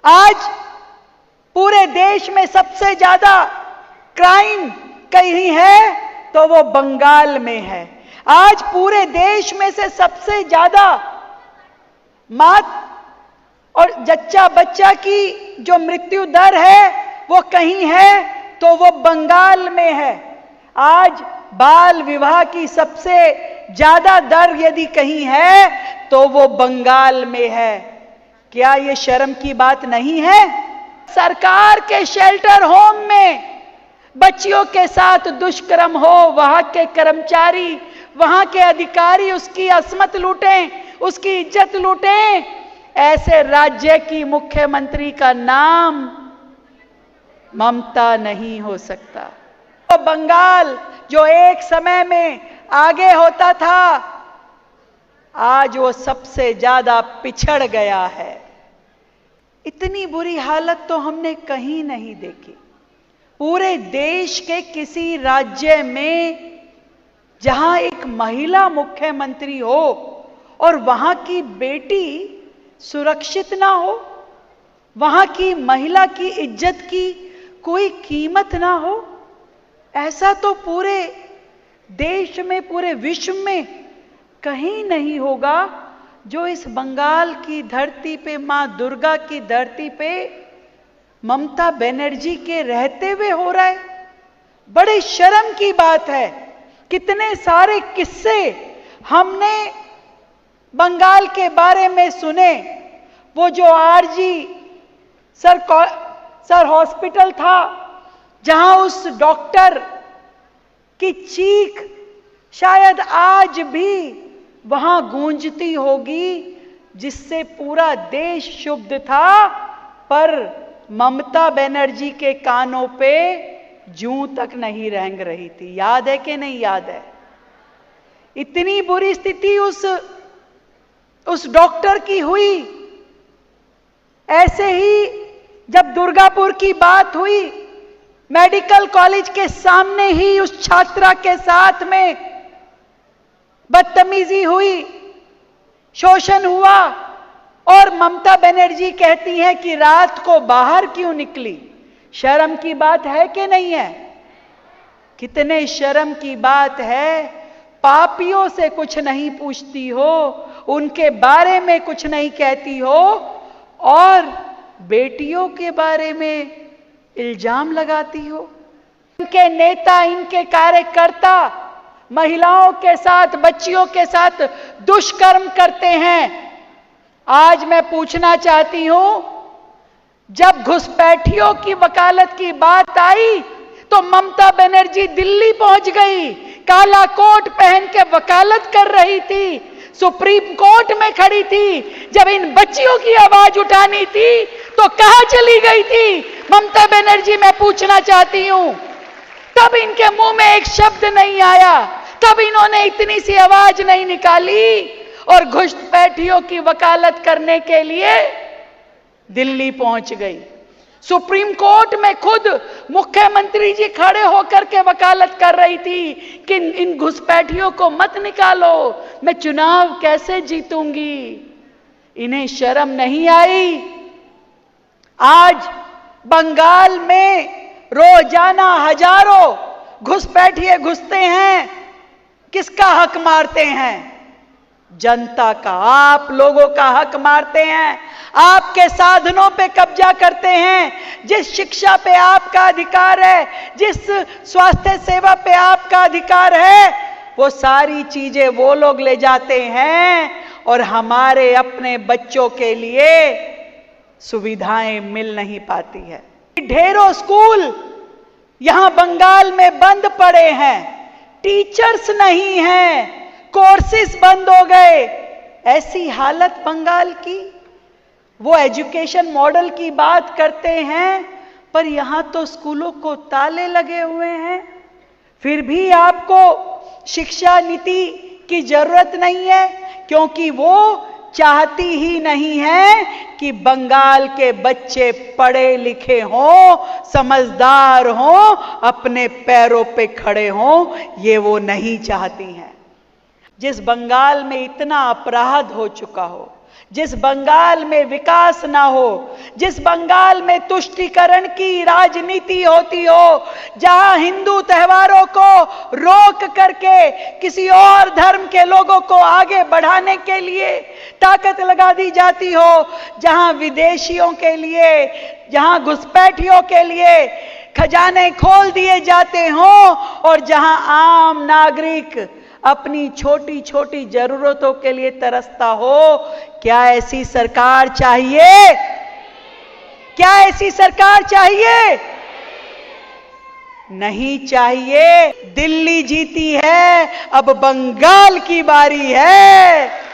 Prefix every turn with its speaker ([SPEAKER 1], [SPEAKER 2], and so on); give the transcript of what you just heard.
[SPEAKER 1] आज पूरे देश में सबसे ज्यादा क्राइम कहीं है तो वो बंगाल में है। आज पूरे देश में से सबसे ज्यादा मां और जच्चा बच्चा की जो मृत्यु दर है वो कहीं है तो वो बंगाल में है। आज बाल विवाह की सबसे ज्यादा दर यदि कहीं है तो वो बंगाल में है। क्या ये शर्म की बात नहीं है? सरकार के शेल्टर होम में बच्चियों के साथ दुष्कर्म हो, वहां के कर्मचारी, वहां के अधिकारी उसकी असमत लूटें, उसकी इज्जत लूटें, ऐसे राज्य की मुख्यमंत्री का नाम ममता नहीं हो सकता। तो बंगाल जो एक समय में आगे होता था, आज वो सबसे ज्यादा पिछड़ गया है। इतनी बुरी हालत तो हमने कहीं नहीं देखी। पूरे देश के किसी राज्य में जहां एक महिला मुख्यमंत्री हो और वहां की बेटी सुरक्षित ना हो, वहां की महिला की इज्जत की कोई कीमत ना हो, ऐसा तो पूरे देश में, पूरे विश्व में कहीं नहीं होगा जो इस बंगाल की धरती पे, मां दुर्गा की धरती पे ममता बनर्जी के रहते हुए हो रहा है। बड़े शर्म की बात है। कितने सारे किस्से हमने बंगाल के बारे में सुने। वो जो आरजी सर हॉस्पिटल था जहां उस डॉक्टर की चीख शायद आज भी वहां गूंजती होगी, जिससे पूरा देश क्षुब्ध था, पर ममता बनर्जी के कानों पे जूं तक नहीं रेंग रही थी। याद है कि नहीं याद है? इतनी बुरी स्थिति उस डॉक्टर की हुई। ऐसे ही जब दुर्गापुर की बात हुई, मेडिकल कॉलेज के सामने ही उस छात्रा के साथ में बदतमीजी हुई, शोषण हुआ, और ममता बनर्जी कहती हैं कि रात को बाहर क्यों निकली। शर्म की बात है कि नहीं है? कितने शर्म की बात है। पापियों से कुछ नहीं पूछती हो, उनके बारे में कुछ नहीं कहती हो, और बेटियों के बारे में इल्जाम लगाती हो। इनके नेता, इनके कार्यकर्ता महिलाओं के साथ, बच्चियों के साथ दुष्कर्म करते हैं। आज मैं पूछना चाहती हूं, जब घुसपैठियों की वकालत की बात आई तो ममता बनर्जी दिल्ली पहुंच गई, काला कोट पहन के वकालत कर रही थी, सुप्रीम कोर्ट में खड़ी थी। जब इन बच्चियों की आवाज उठानी थी तो कहां चली गई थी ममता बनर्जी? मैं पूछना चाहती हूं। तब इनके मुंह में एक शब्द नहीं आया, तब इन्होंने इतनी सी आवाज नहीं निकाली, और घुसपैठियों की वकालत करने के लिए दिल्ली पहुंच गई। सुप्रीम कोर्ट में खुद मुख्यमंत्री जी खड़े होकर के वकालत कर रही थी कि इन घुसपैठियों को मत निकालो, मैं चुनाव कैसे जीतूंगी। इन्हें शर्म नहीं आई? आज बंगाल में रोजाना हजारों घुसपैठिए घुसते हैं। किसका हक मारते हैं? जनता का, आप लोगों का हक मारते हैं। आपके साधनों पे कब्जा करते हैं। जिस शिक्षा पे आपका अधिकार है, जिस स्वास्थ्य सेवा पे आपका अधिकार है, वो सारी चीजें वो लोग ले जाते हैं, और हमारे अपने बच्चों के लिए सुविधाएं मिल नहीं पाती है। ढेरों स्कूल यहां बंगाल में बंद पड़े हैं, टीचर्स नहीं हैं, कोर्सेज बंद हो गए। ऐसी हालत बंगाल की। वो एजुकेशन मॉडल की बात करते हैं, पर यहां तो स्कूलों को ताले लगे हुए हैं। फिर भी आपको शिक्षा नीति की जरूरत नहीं है, क्योंकि वो चाहती ही नहीं है कि बंगाल के बच्चे पढ़े लिखे हों, समझदार हों, अपने पैरों पे खड़े हों। ये वो नहीं चाहती हैं। जिस बंगाल में इतना अपराध हो चुका हो, जिस बंगाल में विकास ना हो, जिस बंगाल में तुष्टीकरण की राजनीति होती हो, जहां हिंदू त्योहारों को रोक करके किसी और धर्म के लोगों को आगे बढ़ाने के लिए ताकत लगा दी जाती हो, जहां विदेशियों के लिए, जहां घुसपैठियों के लिए खजाने खोल दिए जाते हों, और जहां आम नागरिक अपनी छोटी छोटी जरूरतों के लिए तरसता हो, क्या ऐसी सरकार चाहिए? क्या ऐसी सरकार चाहिए? नहीं चाहिए। दिल्ली जीती है, अब बंगाल की बारी है।